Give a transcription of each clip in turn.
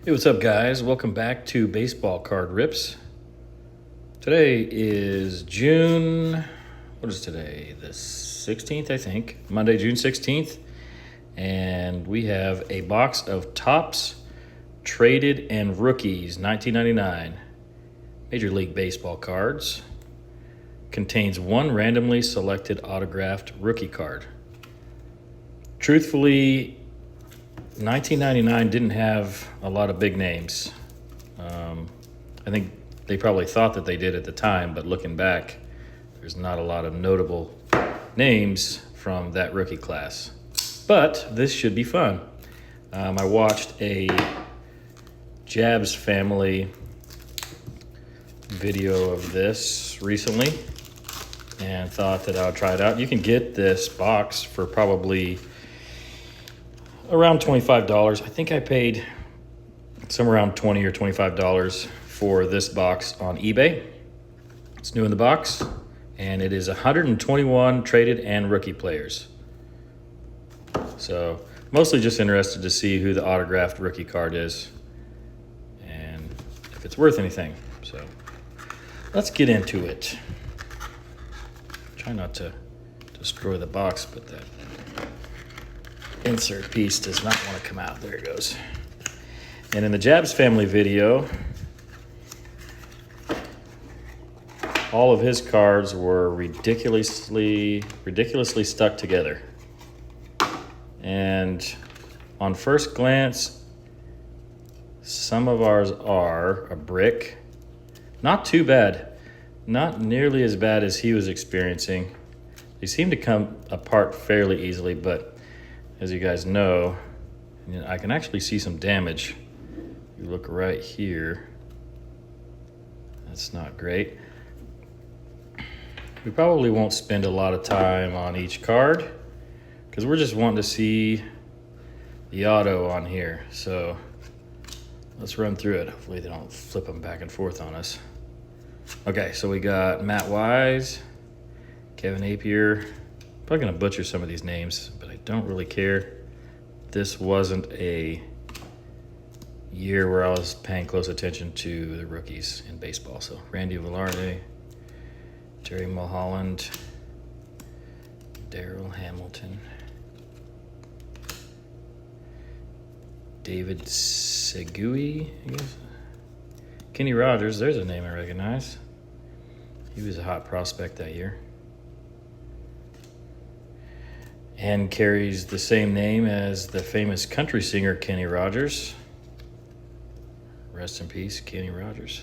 Hey, what's up, guys? Welcome back to Baseball Card Rips. Today is June, what is today? The 16th, I think. Monday, June 16th. And we have a box of Topps Traded and Rookies 1999 Major League Baseball cards. Contains one randomly selected autographed rookie card. Truthfully, 1999 didn't have a lot of big names. I think they probably thought that they did at the time, but looking back, there's not a lot of notable names from that rookie class. But this should be fun. I watched a Jabs Family video of this recently and thought that I would try it out. You can get this box for probably around $25. I think I paid somewhere around $20 or $25 for this box on eBay. It's new in the box, and it is 121 traded and rookie players. So mostly just interested to see who the autographed rookie card is and if it's worth anything. So let's get into it. Try not to destroy the box, but that insert piece does not want to come out. There it goes. And in the Jabs Family video, all of his cards were ridiculously stuck together. And on first glance, some of ours are a brick. Not too bad. Not nearly as bad as he was experiencing. They seem to come apart fairly easily, but as you guys know, I can actually see some damage. You look right here. That's not great. We probably won't spend a lot of time on each card because we're just wanting to see the auto on here. So let's run through it. Hopefully they don't flip them back and forth on us. Okay, so we got Matt Wise, Kevin Appier. Probably gonna butcher some of these names, but I don't really care. This wasn't a year where I was paying close attention to the rookies in baseball. So Randy Velarde, Terry Mulholland, Darryl Hamilton, David Segui, I guess. Kenny Rogers, there's a name I recognize. He was a hot prospect that year. And carries the same name as the famous country singer Kenny Rogers. Rest in peace, Kenny Rogers.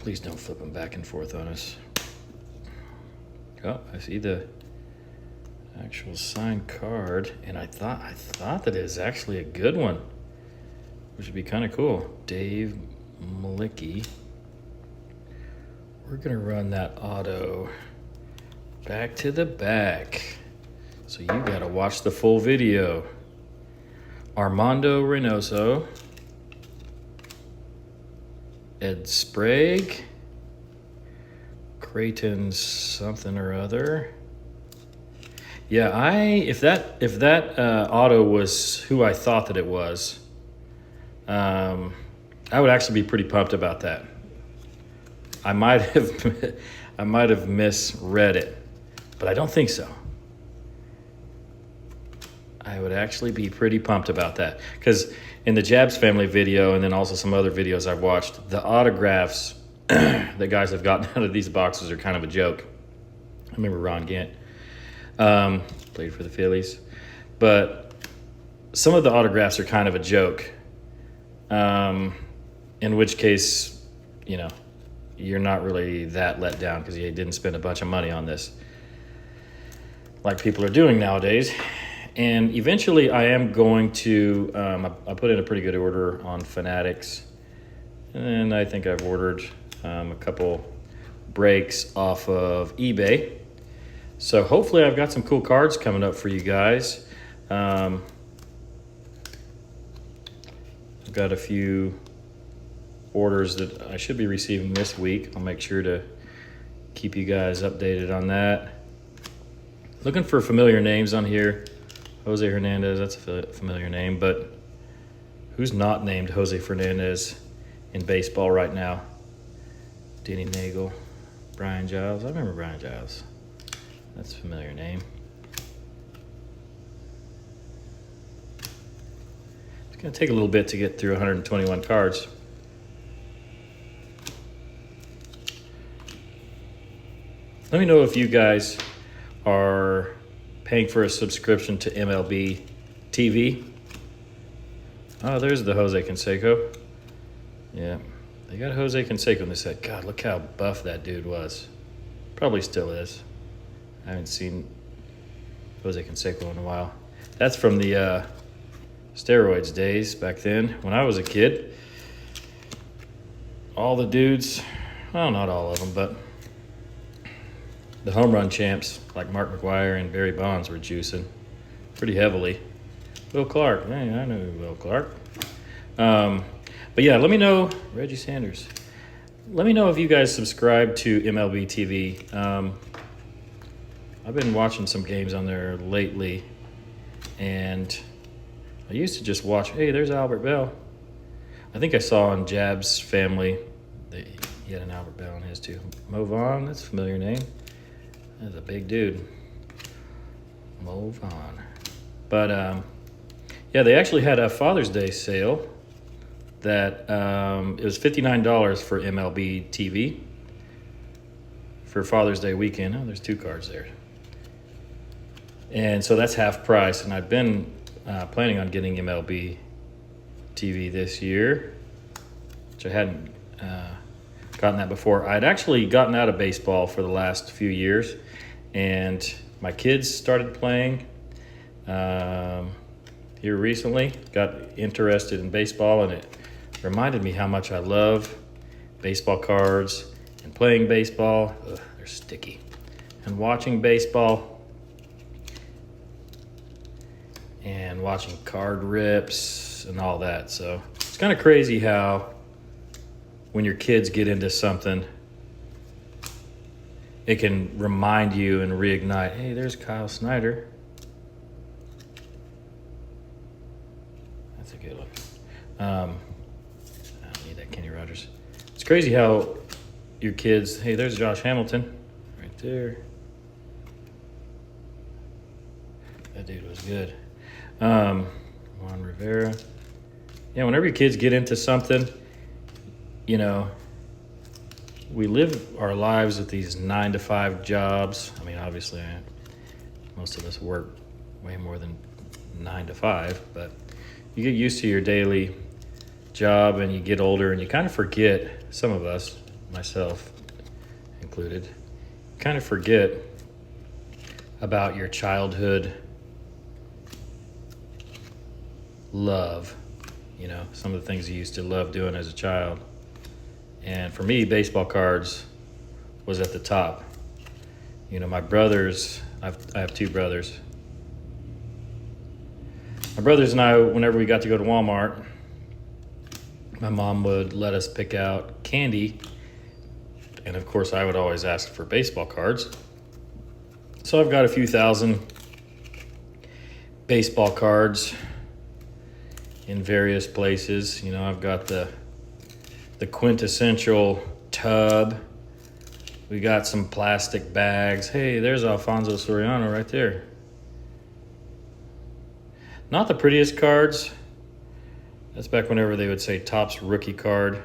Please don't flip them back and forth on us. Oh, I see the actual signed card, and I thought that it is actually a good one, which would be kind of cool. Dave Malicki. We're gonna run that auto back to the back, so you gotta watch the full video. Armando Reynoso, Ed Sprague, Creighton something or other. Yeah, if that auto was who I thought that it was, I would actually be pretty pumped about that. I might have misread it, but I don't think so. I would actually be pretty pumped about that because in the Jabs Family video and then also some other videos I've watched, the autographs that guys have gotten out of these boxes are kind of a joke. I remember Ron Gant played for the Phillies, but some of the autographs are kind of a joke. In which case, you're not really that let down because you didn't spend a bunch of money on this like people are doing nowadays. And eventually I am going to, I put in a pretty good order on Fanatics, and I think I've ordered a couple breaks off of eBay. So hopefully I've got some cool cards coming up for you guys. I've got a few orders that I should be receiving this week. I'll make sure to keep you guys updated on that. Looking for familiar names on here. Jose Hernandez, that's a familiar name, but who's not named Jose Fernandez in baseball right now? Denny Nagel, Brian Giles. I remember Brian Giles. That's a familiar name. It's going to take a little bit to get through 121 cards. Let me know if you guys are paying for a subscription to MLB TV. Oh, there's the Jose Canseco. Yeah, they got Jose Canseco in this set. God, look how buff that dude was. Probably still is. I haven't seen Jose Canseco in a while. That's from the steroids days back then when I was a kid. All the dudes, well, not all of them, but the home run champs like Mark McGwire and Barry Bonds were juicing pretty heavily. Will Clark, hey, I know Will Clark. But yeah, let me know, Reggie Sanders. Let me know if you guys subscribe to MLB TV. I've been watching some games on there lately, and I used to just watch, hey, there's Albert Bell. I think I saw on Jab's family that he had an Albert Bell in his too. Mo Vaughn, that's a familiar name. That's a big dude. Mo Vaughn. But yeah, they actually had a Father's Day sale that it was $59 for MLB TV for Father's Day weekend. Oh, there's 2 cards there. And so that's half price. And I've been planning on getting MLB TV this year, which I hadn't gotten that before. I'd actually gotten out of baseball for the last few years, and my kids started playing here recently, got interested in baseball, and it reminded me how much I love baseball cards and playing baseball. Ugh, they're sticky. And watching baseball and watching card rips and all that. So it's kind of crazy how when your kids get into something, it can remind you and reignite, hey, there's Kyle Snyder. That's a good one. I don't need that Kenny Rogers. It's crazy how your kids, hey, there's Josh Hamilton right there. That dude was good. Juan Rivera. Yeah, whenever your kids get into something, you know, we live our lives with these 9-to-5 jobs. I mean, obviously, most of us work way more than 9 to 5, but you get used to your daily job and you get older and you kind of forget, some of us, myself included, kind of forget about your childhood love, you know, some of the things you used to love doing as a child. And for me, baseball cards was at the top. You know, my brothers, I have 2 brothers. My brothers and I, whenever we got to go to Walmart, my mom would let us pick out candy. And of course, I would always ask for baseball cards. So I've got a few thousand baseball cards in various places. You know, I've got the quintessential tub. We got some plastic bags. Hey, there's Alfonso Soriano right there. Not the prettiest cards. That's back whenever they would say Topps rookie card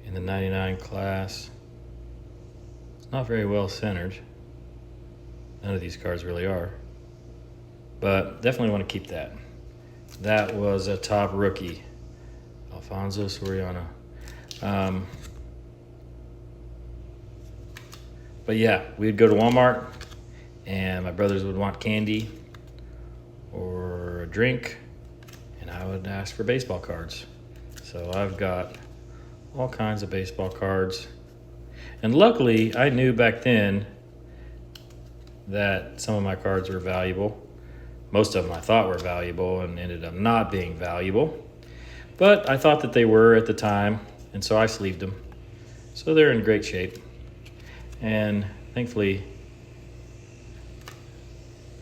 in the 99 class. It's not very well centered. None of these cards really are. But definitely want to keep that. That was a top rookie, Alfonso Soriano. But yeah, we'd go to Walmart and my brothers would want candy or a drink, and I would ask for baseball cards. So I've got all kinds of baseball cards. And luckily, I knew back then that some of my cards were valuable. Most of them I thought were valuable and ended up not being valuable. But I thought that they were at the time, and so I sleeved them. So they're in great shape. And thankfully,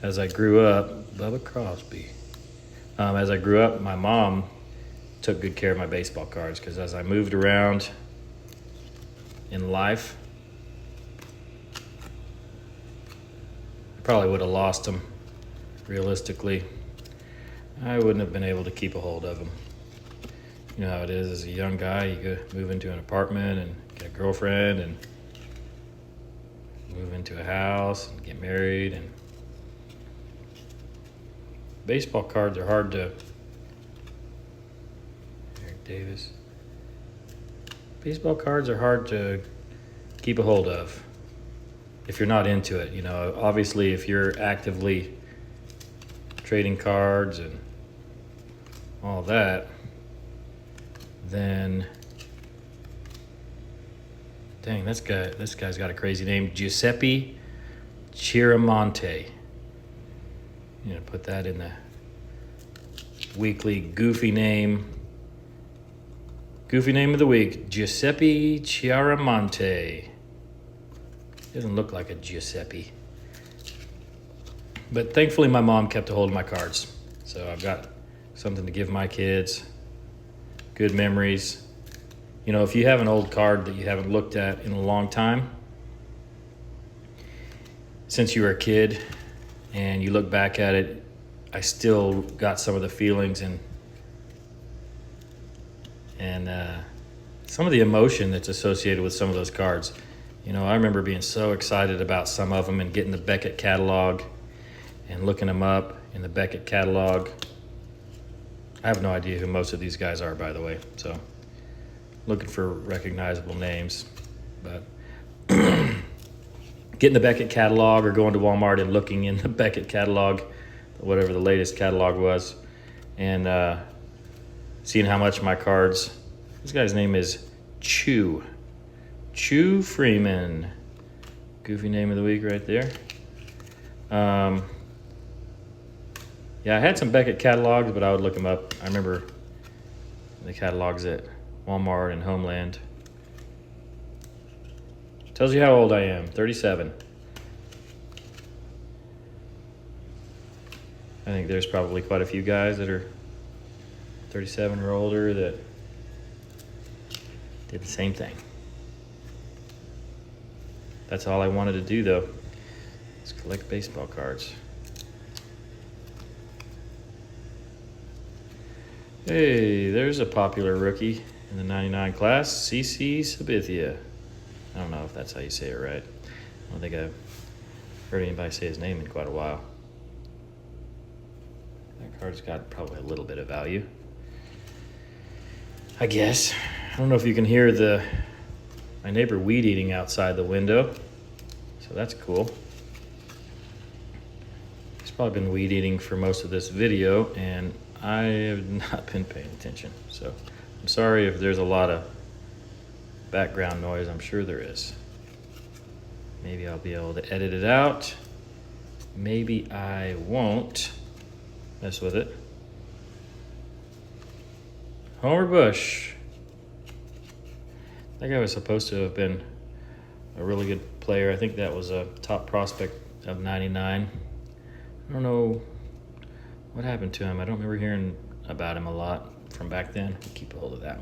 as I grew up, Bubba Crosby. As I grew up, my mom took good care of my baseball cards because as I moved around in life, I probably would have lost them. Realistically, I wouldn't have been able to keep a hold of them. You know how it is as a young guy, you go move into an apartment and get a girlfriend and move into a house and get married, and baseball cards are hard to Eric Davis. Baseball cards are hard to keep a hold of if you're not into it. You know, obviously if you're actively trading cards and all that, then dang, this guy's got a crazy name, Giuseppe Chiaramonte. You know, put that in the weekly goofy name of the week, Giuseppe Chiaramonte. Doesn't look like a Giuseppe. But thankfully my mom kept a hold of my cards. So I've got something to give my kids, good memories. You know, if you have an old card that you haven't looked at in a long time, since you were a kid, and you look back at it, I still got some of the feelings and some of the emotion that's associated with some of those cards. You know, I remember being so excited about some of them and getting the Beckett catalog and looking them up in the Beckett catalog. I have no idea who most of these guys are, by the way, so looking for recognizable names. But getting the Beckett catalog or going to Walmart and looking in the Beckett catalog, whatever the latest catalog was, and seeing how much my cards, this guy's name is Chew Freeman. Goofy name of the week right there. Yeah, I had some Beckett catalogs, but I would look them up. I remember the catalogs at Walmart and Homeland. Tells you how old I am, 37. I think there's probably quite a few guys that are 37 or older that did the same thing. That's all I wanted to do, though, is collect baseball cards. Hey, there's a popular rookie in the 99 class, CC Sabathia. I don't know if that's how you say it right. I don't think I've heard anybody say his name in quite a while. That card's got probably a little bit of value, I guess. I don't know if you can hear my neighbor weed eating outside the window, so that's cool. He's probably been weed eating for most of this video, and I have not been paying attention, so I'm sorry if there's a lot of background noise. I'm sure there is. Maybe I'll be able to edit it out. Maybe I won't mess with it. Homer Bush. That guy was supposed to have been a really good player. I think that was a top prospect of 99. I don't know what happened to him. I don't remember hearing about him a lot from back then. We'll keep a hold of that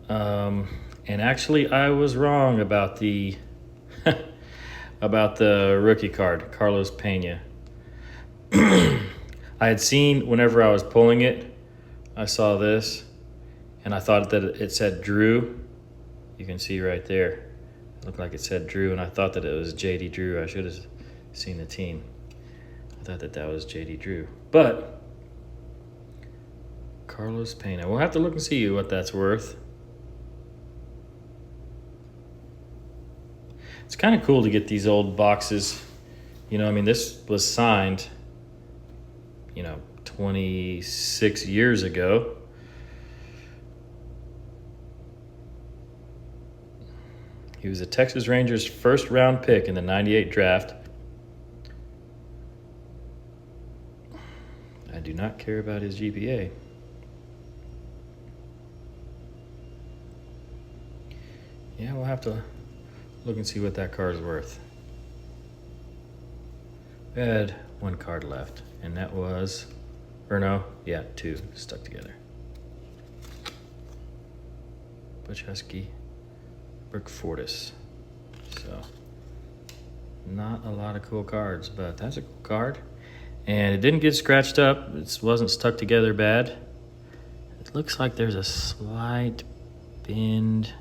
one. And actually, I was wrong about the about the rookie card, Carlos Pena. I had seen, whenever I was pulling it, I saw this, and I thought that it said Drew. You can see right there. It looked like it said Drew, and I thought that it was J.D. Drew. I should have seen the team. I thought that was J.D. Drew. But Carlos Pena. We'll have to look and see what that's worth. It's kind of cool to get these old boxes. You know, I mean, this was signed, 26 years ago. He was a Texas Rangers first round pick in the 98 draft. I do not care about his GPA. Yeah, we'll have to look and see what that card's worth. We had one card left, and that was, or no, yeah, 2 stuck together. Butch Husky, Brooke Fortis. So, not a lot of cool cards, but that's a cool card. And it didn't get scratched up. It wasn't stuck together bad. It looks like there's a slight bend.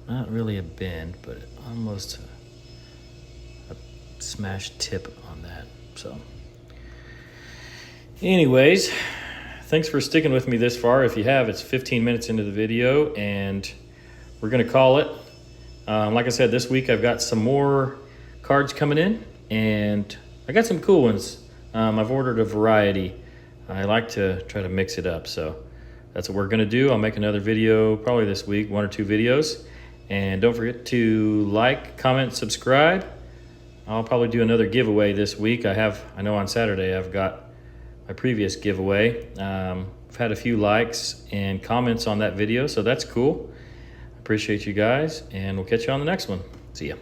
Not really a bend, but almost a smashed tip on that. So, anyways, thanks for sticking with me this far. If you have, it's 15 minutes into the video, and we're going to call it. Like I said, this week I've got some more cards coming in, and I got some cool ones. I've ordered a variety. I like to try to mix it up, so that's what we're going to do. I'll make another video probably this week, 1 or 2 videos. And don't forget to like, comment, subscribe. I'll probably do another giveaway this week. I know on Saturday I've got my previous giveaway. I've had a few likes and comments on that video, so that's cool. Appreciate you guys, and we'll catch you on the next one. See ya.